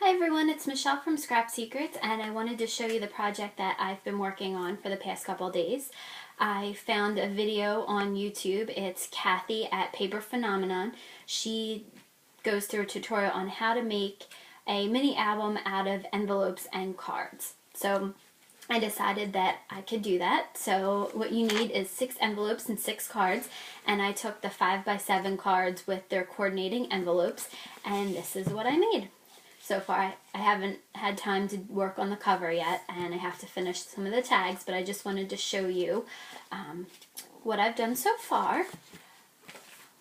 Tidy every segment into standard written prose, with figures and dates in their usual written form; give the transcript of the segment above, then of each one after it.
Hi everyone, it's Michelle from Scrap Secrets, and I wanted to show you the project that I've been working on for the past couple days. I found a video on YouTube. It's Kathy at Paper Phenomenon. She goes through a tutorial on how to make a mini album out of envelopes and cards. So I decided that I could do that. So what you need is 6 envelopes and 6 cards, and I took the 5x7 cards with their coordinating envelopes, and this is what I made. So far, I haven't had time to work on the cover yet, and I have to finish some of the tags, but I just wanted to show you what I've done so far. I'm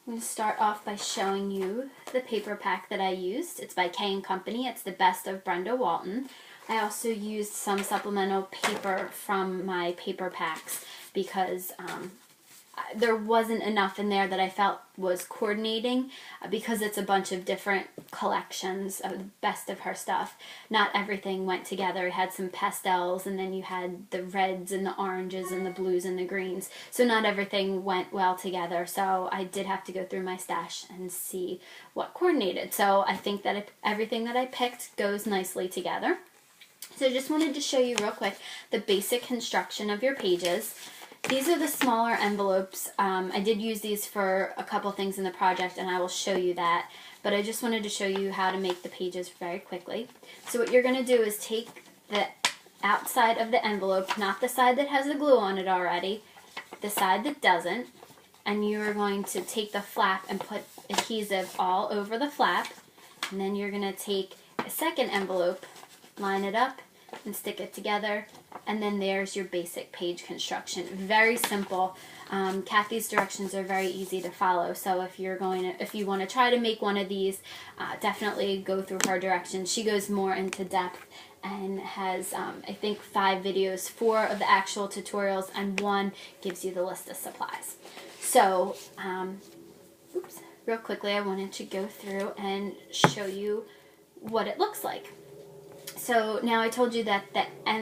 going to start off by showing you the paper pack that I used. It's by K & Company. It's the Best of Brenda Walton. I also used some supplemental paper from my paper packs because there wasn't enough in there that I felt was coordinating because it's a bunch of different collections of the best of her stuff. Not everything went together. You had some pastels, and then you had the reds and the oranges and the blues and the greens. So not everything went well together. So I did have to go through my stash and see what coordinated. So I think that everything that I picked goes nicely together. So I just wanted to show you real quick the basic construction of your pages. These are the smaller envelopes. I did use these for a couple things in the project, and I will show you that. But I just wanted to show you how to make the pages very quickly. So what you're going to do is take the outside of the envelope, not the side that has the glue on it already, the side that doesn't, and you are going to take the flap and put adhesive all over the flap. And then you're going to take a second envelope, line it up, and stick it together, and then there's your basic page construction. Very simple. Kathy's directions are very easy to follow, so if you want to try to make one of these, definitely go through her directions. She goes more into depth and has I think 5 videos, 4 of the actual tutorials, and 1 gives you the list of supplies. So real quickly, I wanted to go through and show you what it looks like. So now I told you that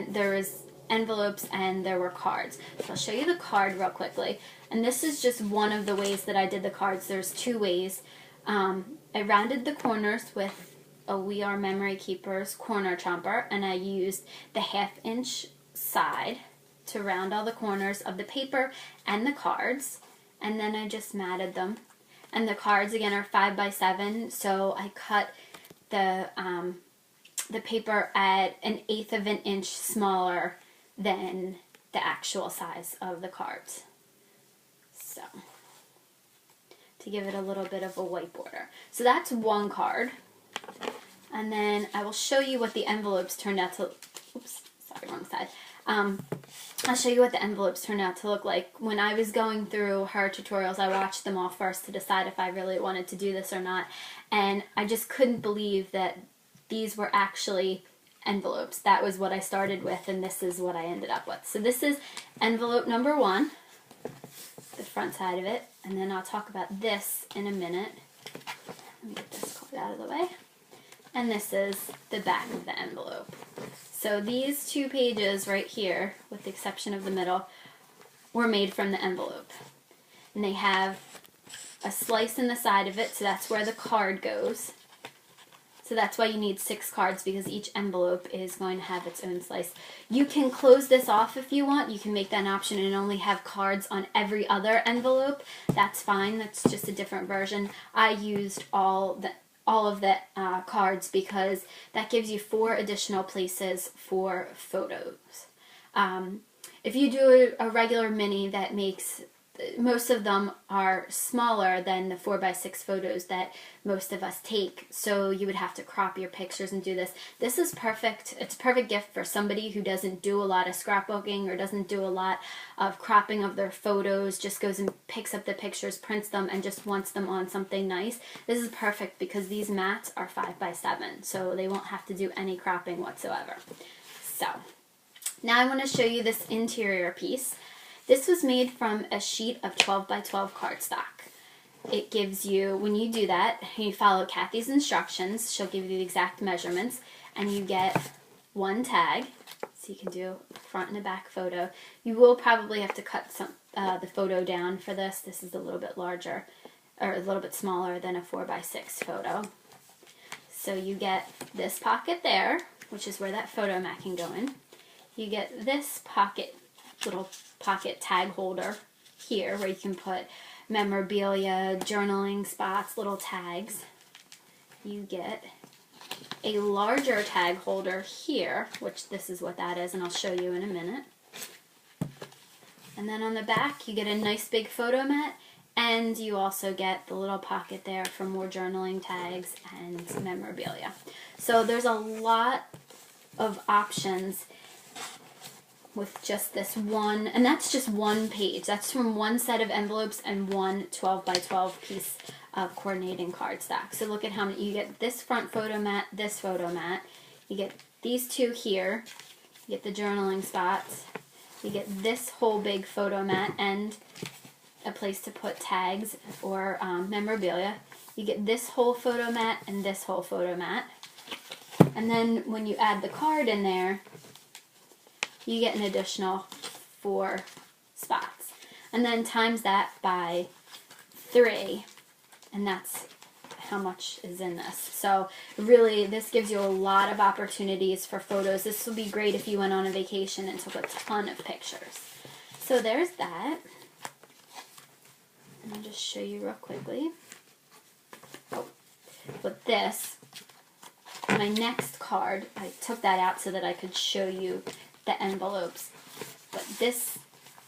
there was envelopes and there were cards. So I'll show you the card real quickly. And this is just one of the ways that I did the cards. There's 2 ways. I rounded the corners with a We Are Memory Keepers corner chomper, and I used the 1/2 inch side to round all the corners of the paper and the cards. And then I just matted them. And the cards again are 5x7, so I cut the paper at 1/8 of an inch smaller than the actual size of the cards. So, to give it a little bit of a white border. So that's one card. And then I will show you what the envelopes turned out to, oops, sorry, wrong side. I'll show you what the envelopes turned out to look like. When I was going through her tutorials, I watched them all first to decide if I really wanted to do this or not. And I just couldn't believe that these were actually envelopes. That was what I started with, and this is what I ended up with. So this is envelope number 1, the front side of it, and then I'll talk about this in a minute. Let me get this card out of the way. And this is the back of the envelope. So these 2 pages right here, with the exception of the middle, were made from the envelope. And they have a slice in the side of it, so that's where the card goes. So that's why you need 6 cards, because each envelope is going to have its own slice. You can close this off if you want. You can make that an option and only have cards on every other envelope. That's fine. That's just a different version. I used all of the cards because that gives you 4 additional places for photos. If you do a regular mini, that makes most of them are smaller than the 4x6 photos that most of us take, so you would have to crop your pictures and do this. This is perfect. It's a perfect gift for somebody who doesn't do a lot of scrapbooking or doesn't do a lot of cropping of their photos, just goes and picks up the pictures, prints them, and just wants them on something nice. This is perfect because these mats are 5x7, so they won't have to do any cropping whatsoever. So now I want to show you this interior piece. This was made from a sheet of 12x12 cardstock. It gives you, when you do that, you follow Kathy's instructions. She'll give you the exact measurements, and you get 1 tag, so you can do a front and a back photo. You will probably have to cut the photo down for this. This is a little bit larger, or a little bit smaller than a 4x6 photo. So you get this pocket there, which is where that photo mat can go in. You get this pocket, little pocket tag holder here where you can put memorabilia, journaling spots, little tags. You get a larger tag holder here, which this is what that is, and I'll show you in a minute. And then on the back, you get a nice big photo mat, and you also get the little pocket there for more journaling tags and memorabilia. So there's a lot of options with just this one, and that's just one page. That's from one set of envelopes and one 12 by 12 piece of coordinating cardstock. So look at how many, you get this front photo mat, this photo mat, you get these two here, you get the journaling spots, you get this whole big photo mat and a place to put tags or memorabilia. You get this whole photo mat and this whole photo mat. And then when you add the card in there, you get an additional 4 spots. And then times that by 3, and that's how much is in this. So really, this gives you a lot of opportunities for photos. This would be great if you went on a vacation and took a ton of pictures. So there's that. And I'll just show you real quickly. Oh, with this, my next card, I took that out so that I could show you the envelopes. But this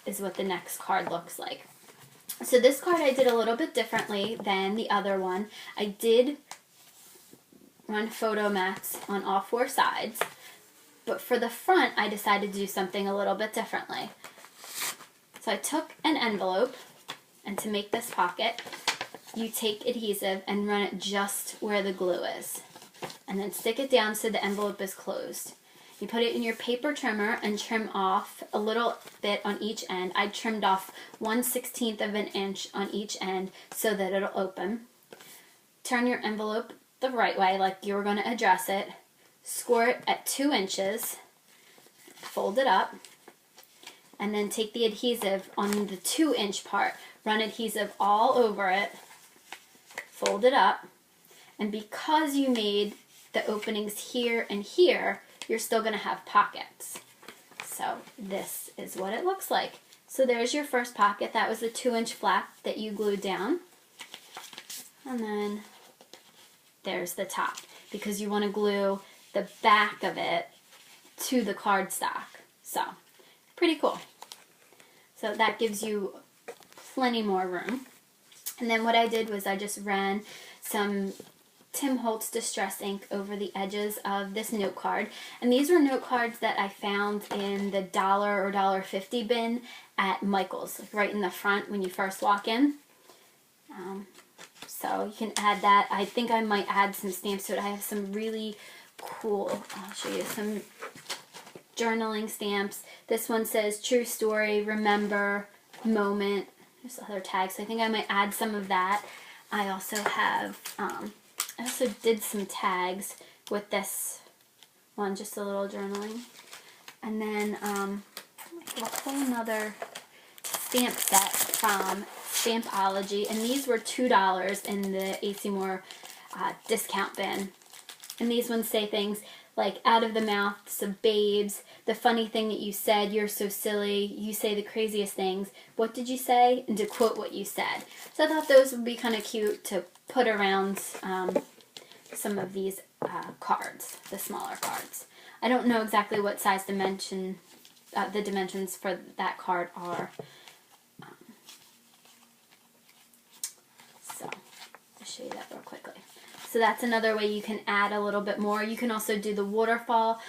is what the next card looks like. So this card I did a little bit differently than the other one. I did run photo mats on all 4 sides, but for the front I decided to do something a little bit differently. So I took an envelope, and to make this pocket, you take adhesive and run it just where the glue is, and then stick it down so the envelope is closed. You put it in your paper trimmer and trim off a little bit on each end. I trimmed off 1/16 of an inch on each end so that it'll open. Turn your envelope the right way, like you were going to address it. Score it at 2 inches. Fold it up. And then take the adhesive on the 2-inch part. Run adhesive all over it. Fold it up. And because you made the openings here and here, you're still going to have pockets. So this is what it looks like. So there's your first pocket. That was the 2-inch flap that you glued down. And then there's the top, because you want to glue the back of it to the cardstock. So pretty cool. So that gives you plenty more room. And then what I did was I just ran some Tim Holtz Distress ink over the edges of this note card. And these were note cards that I found in the $1 or $1.50 bin at Michael's, like right in the front when you first walk in. So you can add that. I think I might add some stamps to it. I have some really cool, I'll show you some journaling stamps. This one says true story, remember, moment. There's other tags. So I think I might add some of that. I also have, I also did some tags with this one, just a little journaling. And then a whole nother stamp set from Stampology. And these were $2 in the AC Moore discount bin. And these ones say things like, out of the mouths of babes, the funny thing that you said, you're so silly, you say the craziest things, what did you say? And to quote what you said. So I thought those would be kind of cute to put around some of these cards, the smaller cards. I don't know exactly what size dimension, the dimensions for that card are. So I'll show you that real quickly. So that's another way you can add a little bit more. You can also do the waterfall,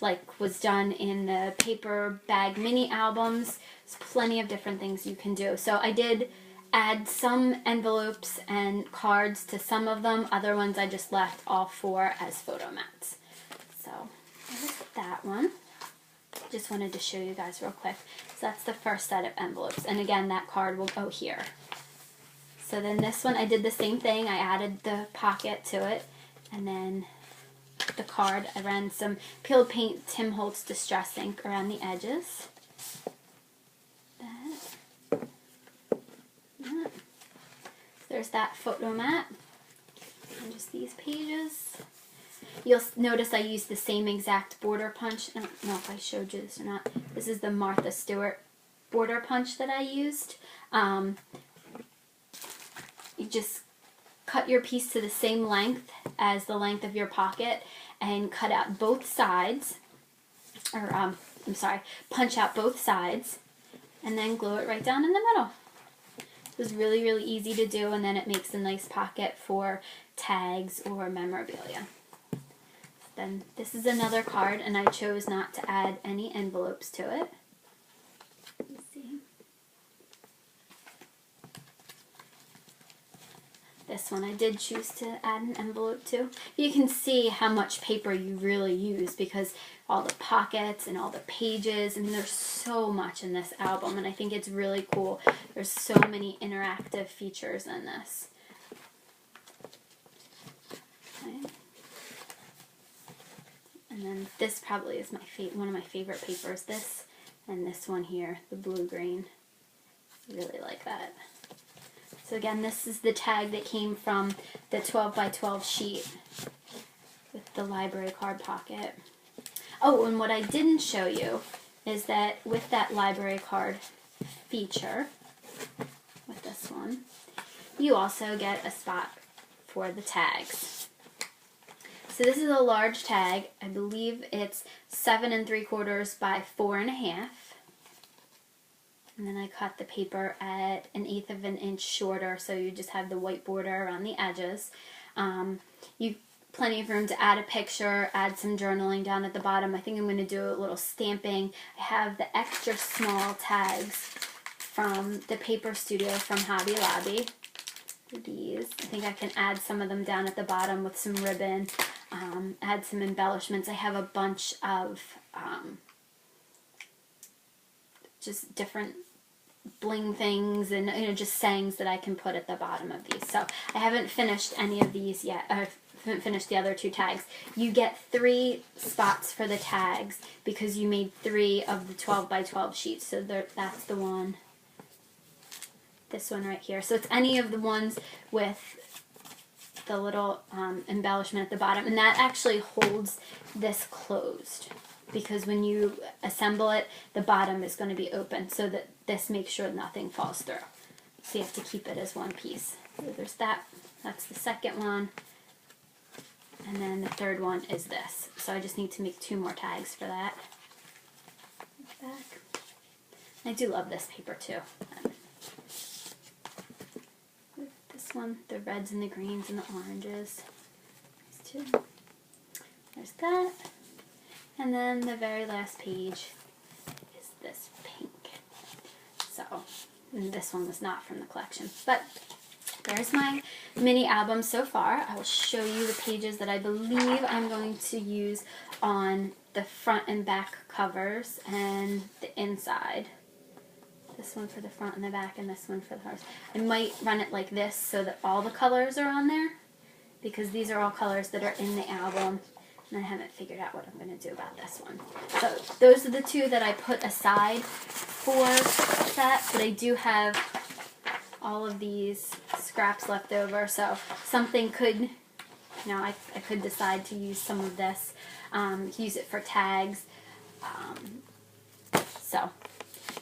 like was done in the paper bag mini albums. There's plenty of different things you can do. So I did add some envelopes and cards to some of them. Other ones I just left all 4 as photo mats. So there's that one. Just wanted to show you guys real quick. So that's the first set of envelopes. And again, that card will go here. So then this one, I did the same thing. I added the pocket to it. And then the card, I ran some peeled paint Tim Holtz Distress ink around the edges. There's that photo mat. And just these pages. You'll notice I used the same exact border punch. I don't know if I showed you this or not. This is the Martha Stewart border punch that I used. You just cut your piece to the same length as the length of your pocket and cut out both sides, or I'm sorry, punch out both sides and then glue it right down in the middle. It was really, really easy to do, and then it makes a nice pocket for tags or memorabilia. Then this is another card, and I chose not to add any envelopes to it. Let's see. This one I did choose to add an envelope to. You can see how much paper you really use because all the pockets and all the pages, and there's so much in this album, and I think it's really cool. There's so many interactive features in this. Okay. And then this probably is one of my favorite papers. This and this one here, the blue-green. Really like that. So again, this is the tag that came from the 12 by 12 sheet with the library card pocket. Oh, and what I didn't show you is that with that library card feature, with this one, you also get a spot for the tags. So this is a large tag. I believe it's 7 3/4 by 4 1/2. And then I cut the paper at 1/8 of an inch shorter, so you just have the white border around the edges. You plenty of room to add a picture, add some journaling down at the bottom. I think I'm going to do a little stamping. I have the extra small tags from the Paper Studio from Hobby Lobby. These. I think I can add some of them down at the bottom with some ribbon, add some embellishments. I have a bunch of just different bling things and just sayings that I can put at the bottom of these. So I haven't finished any of these yet. I haven't finished the other 2 tags. You get 3 spots for the tags because you made 3 of the 12 by 12 sheets. So that's the one. This one right here. So it's any of the ones with the little embellishment at the bottom, and that actually holds this closed because when you assemble it, the bottom is going to be open so that this makes sure nothing falls through. So you have to keep it as one piece. So there's that. That's the second one. And then the third one is this. So I just need to make 2 more tags for that. Back. I do love this paper too. This one, the reds and the greens and the oranges. These 2. There's that. And then the very last page is this pink. So, and this one was not from the collection. But there's my mini album so far. I will show you the pages that I believe I'm going to use on the front and back covers and the inside. This one for the front and the back, and this one for the covers. I might run it like this so that all the colors are on there, because these are all colors that are in the album. And I haven't figured out what I'm going to do about this one. So those are the 2 that I put aside for that. But I do have all of these scraps left over. So something could, I could decide to use some of this, use it for tags. So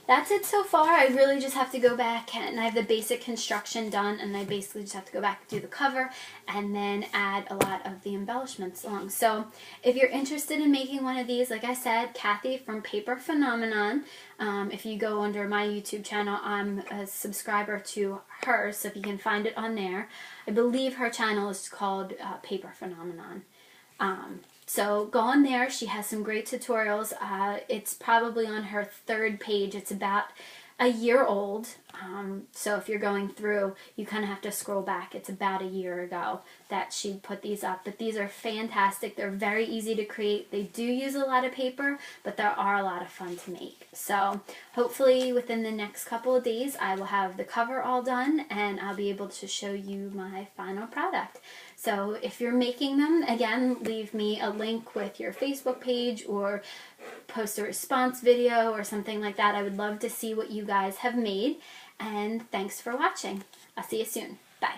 that's it so far. I really just have to go back, and I have the basic construction done, and I basically just have to go back and do the cover and then add a lot of the embellishments along. So if you're interested in making one of these, like I said, Kathy from Paper Phenomenon, if you go under my YouTube channel, I'm a subscriber to her, so if you can find it on there. I believe her channel is called Paper Phenomenon. So go on there. She has some great tutorials. It's probably on her 3rd page. It's about a year old. So if you're going through, you kind of have to scroll back. It's about a year ago that she put these up. But these are fantastic. They're very easy to create. They do use a lot of paper, but there are a lot of fun to make. So hopefully within the next couple of days, I will have the cover all done, and I'll be able to show you my final product. So if you're making them, again, leave me a link with your Facebook page or post a response video or something like that. I would love to see what you guys have made. And thanks for watching. I'll see you soon. Bye.